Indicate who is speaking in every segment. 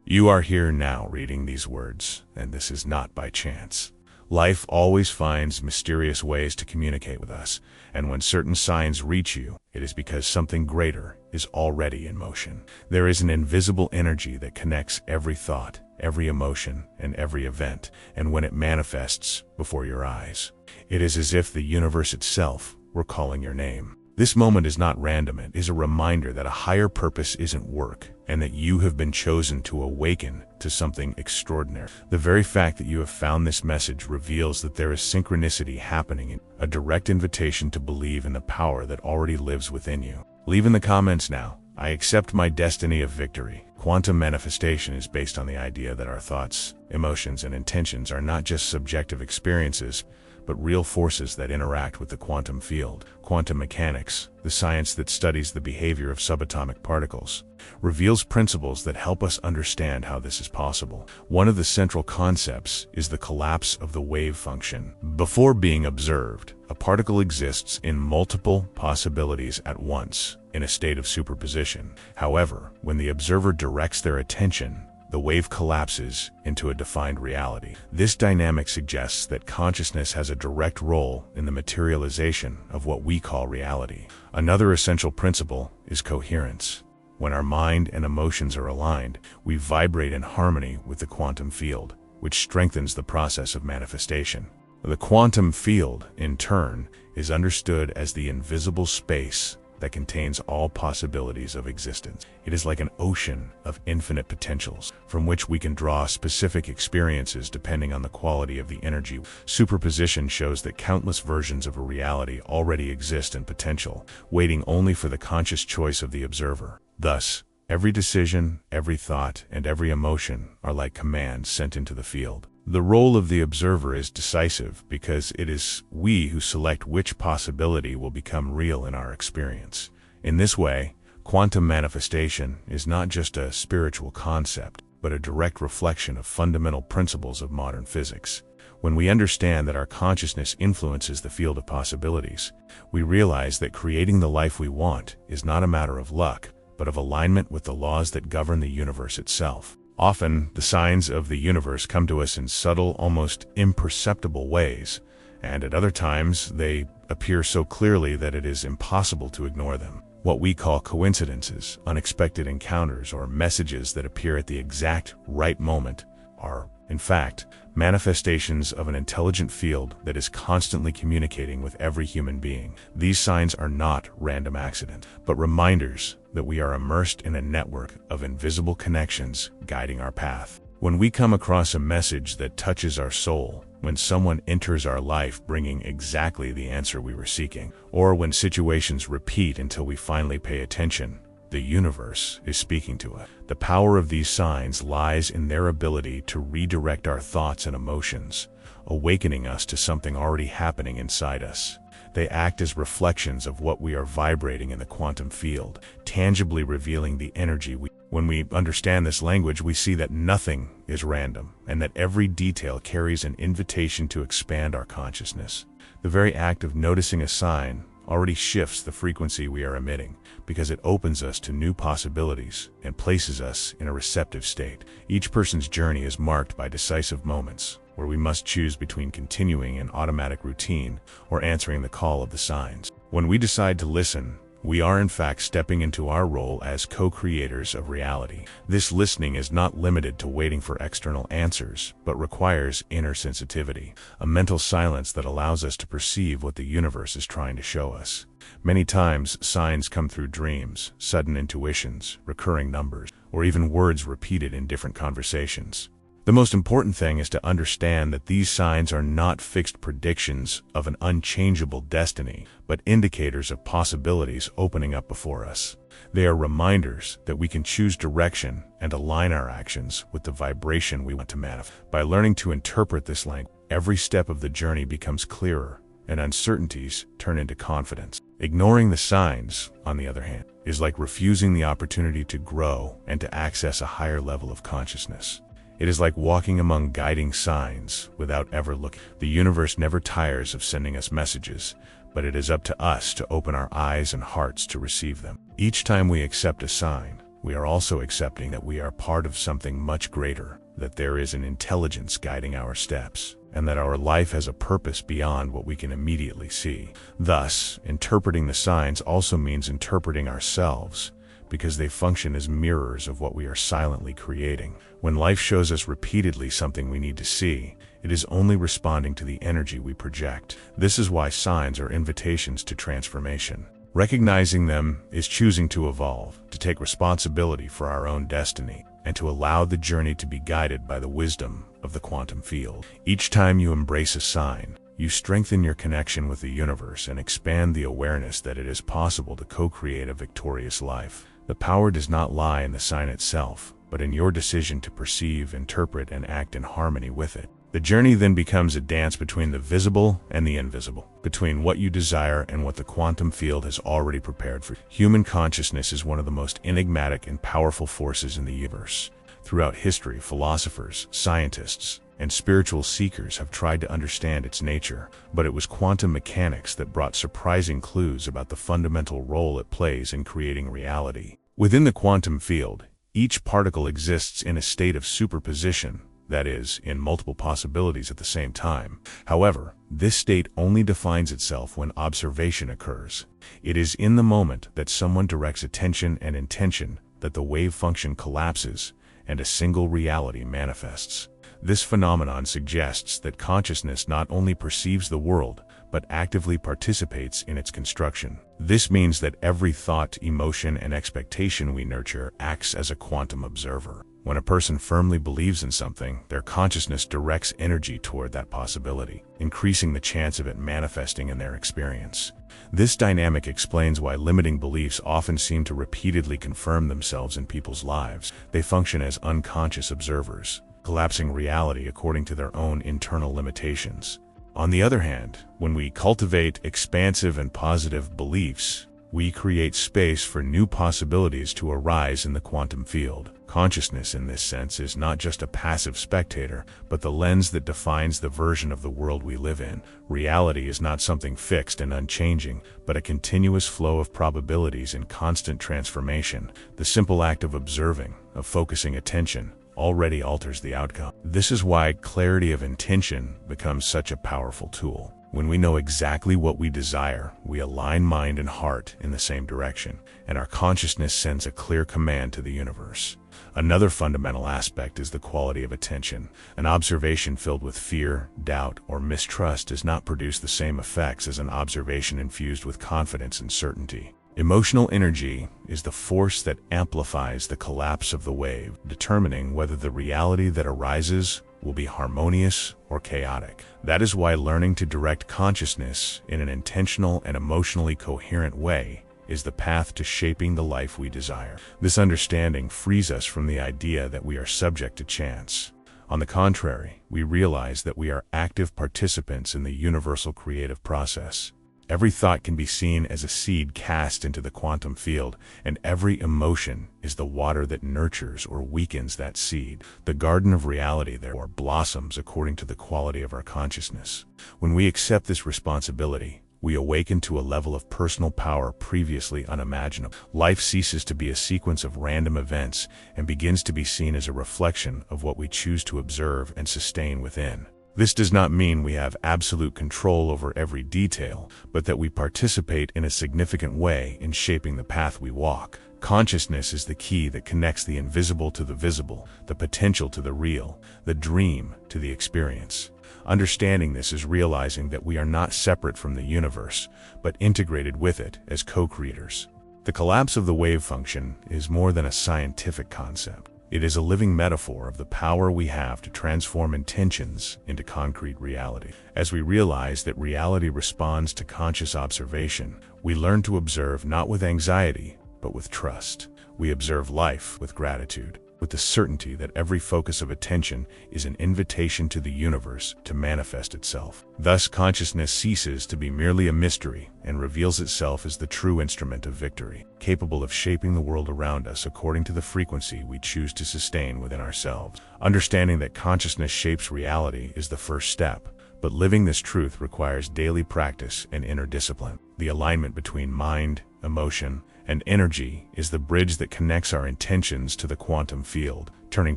Speaker 1: You are here now reading these words, and this is not by chance. Life always finds mysterious ways to communicate with us, and when certain signs reach you, it is because something greater is already in motion. There is an invisible energy that connects every thought, every emotion, and every event, and when it manifests before your eyes, it is as if the universe itself were calling your name. This moment is not random. It is a reminder that a higher purpose isn't work, and that you have been chosen to awaken to something extraordinary. The very fact that you have found this message reveals that there is synchronicity happening, a direct invitation to believe in the power that already lives within you. Leave in the comments now, "I accept my destiny of victory." Quantum manifestation is based on the idea that our thoughts, emotions, and intentions are not just subjective experiences, but real forces that interact with the quantum field. Quantum mechanics, the science that studies the behavior of subatomic particles, reveals principles that help us understand how this is possible. One of the central concepts is the collapse of the wave function. Before being observed, a particle exists in multiple possibilities at once, in a state of superposition. However, when the observer directs their attention, the wave collapses into a defined reality. This dynamic suggests that consciousness has a direct role in the materialization of what we call reality. Another essential principle is coherence. When our mind and emotions are aligned, we vibrate in harmony with the quantum field, which strengthens the process of manifestation. The quantum field, in turn, is understood as the invisible space that contains all possibilities of existence. It is like an ocean of infinite potentials, from which we can draw specific experiences depending on the quality of the energy. Superposition shows that countless versions of a reality already exist in potential, waiting only for the conscious choice of the observer. Thus, every decision, every thought, and every emotion are like commands sent into the field. The role of the observer is decisive because it is we who select which possibility will become real in our experience. In this way, quantum manifestation is not just a spiritual concept, but a direct reflection of fundamental principles of modern physics. When we understand that our consciousness influences the field of possibilities, we realize that creating the life we want is not a matter of luck, but of alignment with the laws that govern the universe itself. Often, the signs of the universe come to us in subtle, almost imperceptible ways, and at other times they appear so clearly that it is impossible to ignore them. What we call coincidences, unexpected encounters, or messages that appear at the exact right moment are, in fact, manifestations of an intelligent field that is constantly communicating with every human being. These signs are not random accidents, but reminders that we are immersed in a network of invisible connections guiding our path. When we come across a message that touches our soul, when someone enters our life bringing exactly the answer we were seeking, or when situations repeat until we finally pay attention, the universe is speaking to us. The power of these signs lies in their ability to redirect our thoughts and emotions, awakening us to something already happening inside us. They act as reflections of what we are vibrating in the quantum field, tangibly revealing the energy we. When we understand this language, we see that nothing is random, and that every detail carries an invitation to expand our consciousness. The very act of noticing a sign already shifts the frequency we are emitting, because it opens us to new possibilities and places us in a receptive state. Each person's journey is marked by decisive moments, where we must choose between continuing an automatic routine or answering the call of the signs. When we decide to listen, we are in fact stepping into our role as co-creators of reality. This listening is not limited to waiting for external answers, but requires inner sensitivity, a mental silence that allows us to perceive what the universe is trying to show us. Many times, signs come through dreams, sudden intuitions, recurring numbers, or even words repeated in different conversations. The most important thing is to understand that these signs are not fixed predictions of an unchangeable destiny, but indicators of possibilities opening up before us. They are reminders that we can choose direction and align our actions with the vibration we want to manifest. By learning to interpret this language, every step of the journey becomes clearer, and uncertainties turn into confidence. Ignoring the signs, on the other hand, is like refusing the opportunity to grow and to access a higher level of consciousness. It is like walking among guiding signs without ever looking. The universe never tires of sending us messages, but it is up to us to open our eyes and hearts to receive them. Each time we accept a sign, we are also accepting that we are part of something much greater, that there is an intelligence guiding our steps, and that our life has a purpose beyond what we can immediately see. Thus, interpreting the signs also means interpreting ourselves, because they function as mirrors of what we are silently creating. When life shows us repeatedly something we need to see, it is only responding to the energy we project. This is why signs are invitations to transformation. Recognizing them is choosing to evolve, to take responsibility for our own destiny, and to allow the journey to be guided by the wisdom of the quantum field. Each time you embrace a sign, you strengthen your connection with the universe and expand the awareness that it is possible to co-create a victorious life. The power does not lie in the sign itself, but in your decision to perceive, interpret, and act in harmony with it. The journey then becomes a dance between the visible and the invisible, between what you desire and what the quantum field has already prepared for you. Human consciousness is one of the most enigmatic and powerful forces in the universe. Throughout history, philosophers, scientists, and spiritual seekers have tried to understand its nature, but it was quantum mechanics that brought surprising clues about the fundamental role it plays in creating reality. Within the quantum field, each particle exists in a state of superposition, that is, in multiple possibilities at the same time. However, this state only defines itself when observation occurs. It is in the moment that someone directs attention and intention that the wave function collapses and a single reality manifests. This phenomenon suggests that consciousness not only perceives the world, but actively participates in its construction. This means that every thought, emotion, and expectation we nurture acts as a quantum observer. When a person firmly believes in something, their consciousness directs energy toward that possibility, increasing the chance of it manifesting in their experience. This dynamic explains why limiting beliefs often seem to repeatedly confirm themselves in people's lives. They function as unconscious observers, collapsing reality according to their own internal limitations. On the other hand, when we cultivate expansive and positive beliefs, we create space for new possibilities to arise in the quantum field. Consciousness in this sense is not just a passive spectator, but the lens that defines the version of the world we live in. Reality is not something fixed and unchanging, but a continuous flow of probabilities in constant transformation. The simple act of observing, of focusing attention, already alters the outcome. This is why clarity of intention becomes such a powerful tool. When we know exactly what we desire, we align mind and heart in the same direction, and our consciousness sends a clear command to the universe. Another fundamental aspect is the quality of attention. An observation filled with fear, doubt, or mistrust does not produce the same effects as an observation infused with confidence and certainty. Emotional energy is the force that amplifies the collapse of the wave, determining whether the reality that arises will be harmonious or chaotic. That is why learning to direct consciousness in an intentional and emotionally coherent way is the path to shaping the life we desire. This understanding frees us from the idea that we are subject to chance. On the contrary, we realize that we are active participants in the universal creative process. Every thought can be seen as a seed cast into the quantum field, and every emotion is the water that nurtures or weakens that seed. The garden of reality, therefore, blossoms according to the quality of our consciousness. When we accept this responsibility, we awaken to a level of personal power previously unimaginable. Life ceases to be a sequence of random events and begins to be seen as a reflection of what we choose to observe and sustain within. This does not mean we have absolute control over every detail, but that we participate in a significant way in shaping the path we walk. Consciousness is the key that connects the invisible to the visible, the potential to the real, the dream to the experience. Understanding this is realizing that we are not separate from the universe, but integrated with it as co-creators. The collapse of the wave function is more than a scientific concept. It is a living metaphor of the power we have to transform intentions into concrete reality. As we realize that reality responds to conscious observation, we learn to observe not with anxiety, but with trust. We observe life with gratitude, with the certainty that every focus of attention is an invitation to the universe to manifest itself. Thus, consciousness ceases to be merely a mystery and reveals itself as the true instrument of victory, capable of shaping the world around us according to the frequency we choose to sustain within ourselves. Understanding that consciousness shapes reality is the first step, but living this truth requires daily practice and inner discipline. The alignment between mind, emotion, and energy is the bridge that connects our intentions to the quantum field, turning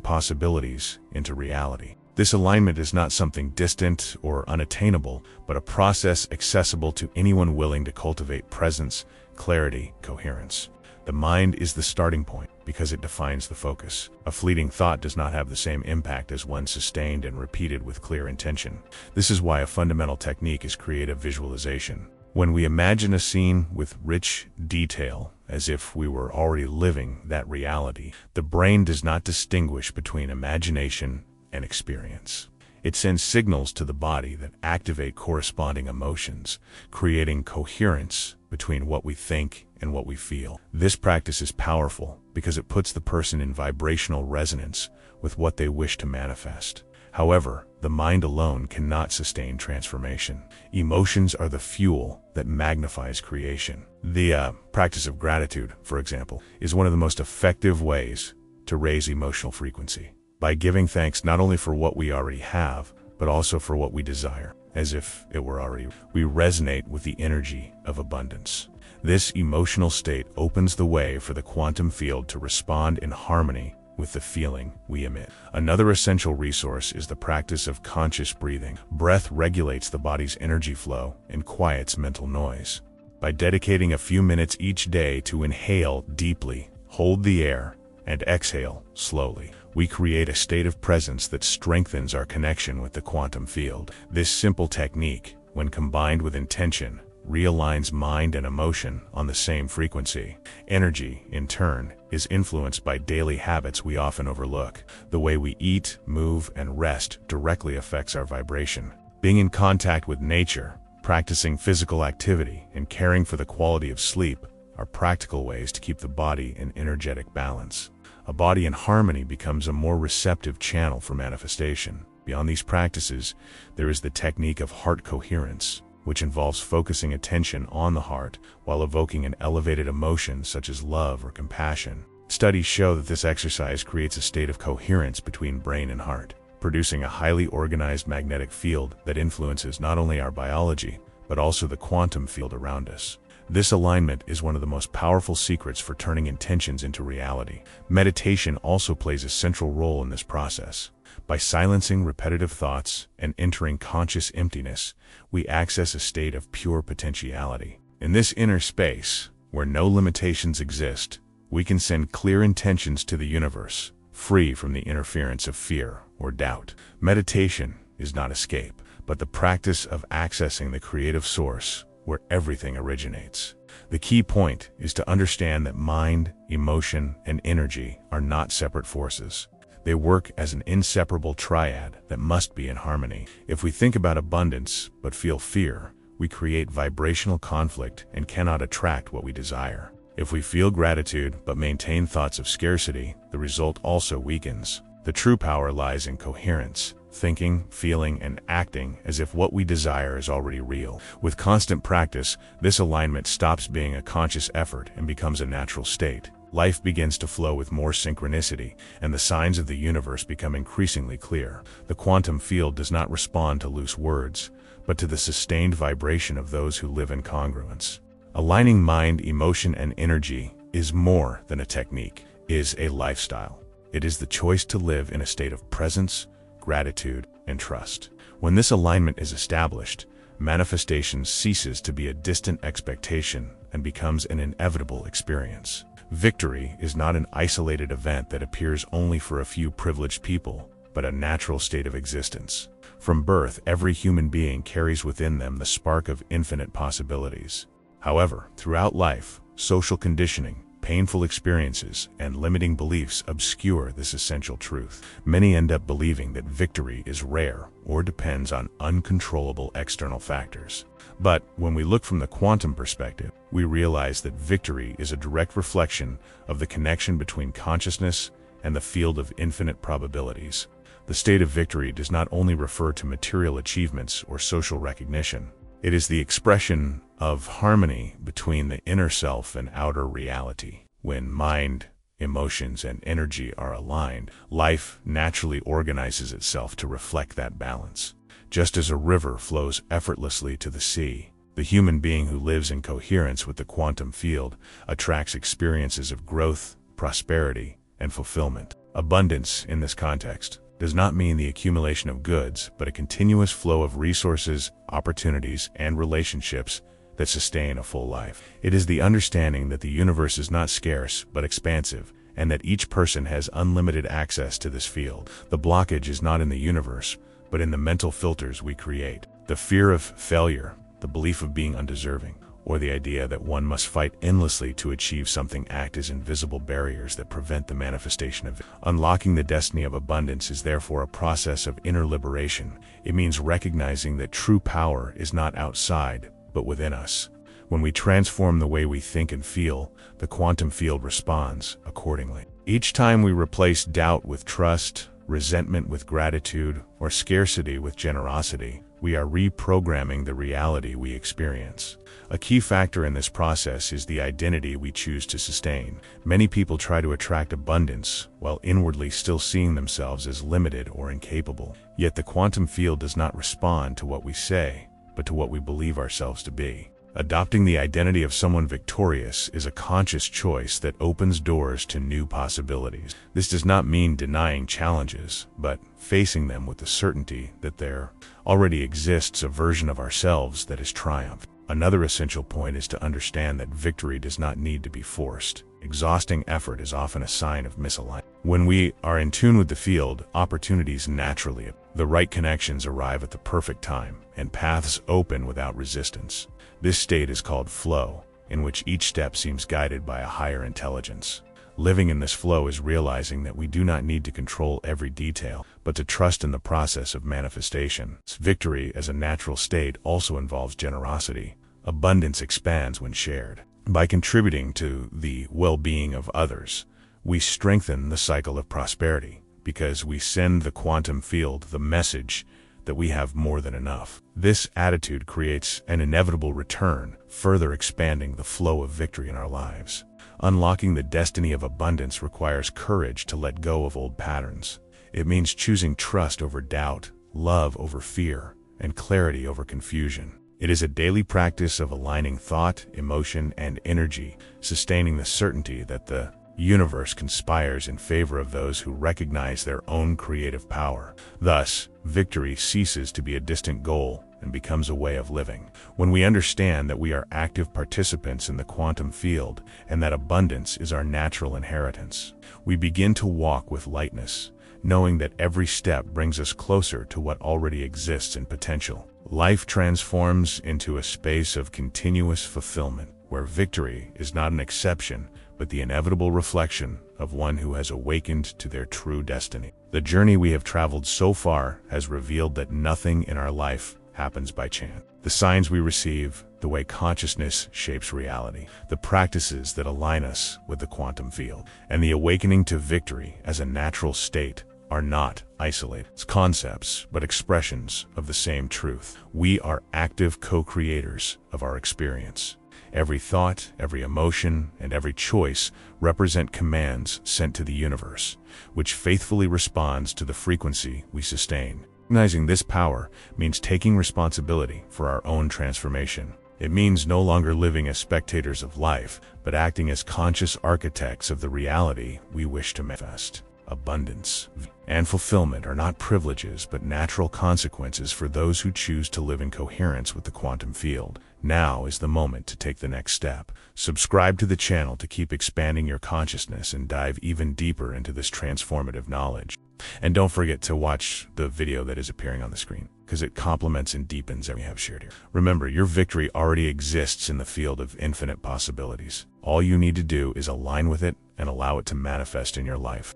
Speaker 1: possibilities into reality. This alignment is not something distant or unattainable, but a process accessible to anyone willing to cultivate presence, clarity, coherence. The mind is the starting point because it defines the focus. A fleeting thought does not have the same impact as one sustained and repeated with clear intention. This is why a fundamental technique is creative visualization. When we imagine a scene with rich detail, as if we were already living that reality, the brain does not distinguish between imagination and experience. It sends signals to the body that activate corresponding emotions, creating coherence between what we think and what we feel. This practice is powerful because it puts the person in vibrational resonance with what they wish to manifest. However, the mind alone cannot sustain transformation. Emotions are the fuel that magnifies creation. The practice of gratitude, for example, is one of the most effective ways to raise emotional frequency. By giving thanks not only for what we already have, but also for what we desire, as if it were already, we resonate with the energy of abundance. This emotional state opens the way for the quantum field to respond in harmony with the feeling we emit. Another essential resource is the practice of conscious breathing. Breath regulates the body's energy flow and quiets mental noise. By dedicating a few minutes each day to inhale deeply, hold the air, and exhale slowly, we create a state of presence that strengthens our connection with the quantum field. This simple technique, when combined with intention, realigns mind and emotion on the same frequency. Energy, in turn, is influenced by daily habits we often overlook. The way we eat, move, and rest directly affects our vibration. Being in contact with nature, practicing physical activity, and caring for the quality of sleep are practical ways to keep the body in energetic balance. A body in harmony becomes a more receptive channel for manifestation. Beyond these practices, there is the technique of heart coherence, which involves focusing attention on the heart while evoking an elevated emotion such as love or compassion. Studies show that this exercise creates a state of coherence between brain and heart, producing a highly organized magnetic field that influences not only our biology, but also the quantum field around us. This alignment is one of the most powerful secrets for turning intentions into reality. Meditation also plays a central role in this process. By silencing repetitive thoughts and entering conscious emptiness, we access a state of pure potentiality. In this inner space, where no limitations exist, we can send clear intentions to the universe, free from the interference of fear or doubt. Meditation is not escape, but the practice of accessing the creative source where everything originates. The key point is to understand that mind, emotion, and energy are not separate forces. They work as an inseparable triad that must be in harmony. If we think about abundance but feel fear, we create vibrational conflict and cannot attract what we desire. If we feel gratitude but maintain thoughts of scarcity, the result also weakens. The true power lies in coherence, thinking, feeling, and acting as if what we desire is already real. With constant practice, this alignment stops being a conscious effort and becomes a natural state. Life begins to flow with more synchronicity, and the signs of the universe become increasingly clear. The quantum field does not respond to loose words, but to the sustained vibration of those who live in congruence. Aligning mind, emotion, and energy is more than a technique. It is a lifestyle. It is the choice to live in a state of presence, gratitude, and trust. When this alignment is established, manifestation ceases to be a distant expectation and becomes an inevitable experience. Victory is not an isolated event that appears only for a few privileged people, but a natural state of existence. From birth, every human being carries within them the spark of infinite possibilities. However, throughout life, social conditioning, painful experiences, and limiting beliefs obscure this essential truth. Many end up believing that victory is rare or depends on uncontrollable external factors. But when we look from the quantum perspective, we realize that victory is a direct reflection of the connection between consciousness and the field of infinite probabilities. The state of victory does not only refer to material achievements or social recognition. It is the expression of harmony between the inner self and outer reality. When mind, emotions, and energy are aligned, life naturally organizes itself to reflect that balance. Just as a river flows effortlessly to the sea, The human being who lives in coherence with the quantum field attracts experiences of growth, prosperity, and fulfillment. Abundance, in this context, does not mean the accumulation of goods, but a continuous flow of resources, opportunities, and relationships that sustain a full life. It is the understanding that the universe is not scarce, but expansive, and that each person has unlimited access to this field. The blockage is not in the universe, but in the mental filters we create. The fear of failure, the belief of being undeserving, or the idea that one must fight endlessly to achieve something act as invisible barriers that prevent the manifestation of it. Unlocking the destiny of abundance is therefore a process of inner liberation. It means recognizing that true power is not outside, but within us. When we transform the way we think and feel, the quantum field responds accordingly. Each time we replace doubt with trust, resentment with gratitude, or scarcity with generosity, we are reprogramming the reality we experience. A key factor in this process is the identity we choose to sustain. Many people try to attract abundance while inwardly still seeing themselves as limited or incapable. Yet the quantum field does not respond to what we say, but to what we believe ourselves to be. Adopting the identity of someone victorious is a conscious choice that opens doors to new possibilities. This does not mean denying challenges, but facing them with the certainty that there already exists a version of ourselves that has triumphed. Another essential point is to understand that victory does not need to be forced. Exhausting effort is often a sign of misalignment. When we are in tune with the field, opportunities naturally appear. The right connections arrive at the perfect time, and paths open without resistance. This state is called flow, in which each step seems guided by a higher intelligence. Living in this flow is realizing that we do not need to control every detail, but to trust in the process of manifestation. Victory as a natural state also involves generosity. Abundance expands when shared. By contributing to the well-being of others, we strengthen the cycle of prosperity, because we send the quantum field the message that we have more than enough. This attitude creates an inevitable return, further expanding the flow of victory in our lives. Unlocking the destiny of abundance requires courage to let go of old patterns. It means choosing trust over doubt, love over fear, and clarity over confusion. It is a daily practice of aligning thought, emotion, and energy, sustaining the certainty that the universe conspires in favor of those who recognize their own creative power. Thus, victory ceases to be a distant goal and becomes a way of living. When we understand that we are active participants in the quantum field and that abundance is our natural inheritance, we begin to walk with lightness, knowing that every step brings us closer to what already exists in potential. Life transforms into a space of continuous fulfillment, where victory is not an exception, but the inevitable reflection of one who has awakened to their true destiny. The journey we have traveled so far has revealed that nothing in our life happens by chance. The signs we receive, the way consciousness shapes reality, the practices that align us with the quantum field, and the awakening to victory as a natural state are not isolated concepts, but expressions of the same truth. We are active co-creators of our experience. Every thought, every emotion, and every choice represent commands sent to the universe, which faithfully responds to the frequency we sustain. Recognizing this power means taking responsibility for our own transformation. It means no longer living as spectators of life, but acting as conscious architects of the reality we wish to manifest. Abundance and fulfillment are not privileges, but natural consequences for those who choose to live in coherence with the quantum field. Now is the moment to take the next step. Subscribe to the channel to keep expanding your consciousness and dive even deeper into this transformative knowledge. And don't forget to watch the video that is appearing on the screen, because it complements and deepens what we have shared here. Remember, your victory already exists in the field of infinite possibilities. All you need to do is align with it and allow it to manifest in your life.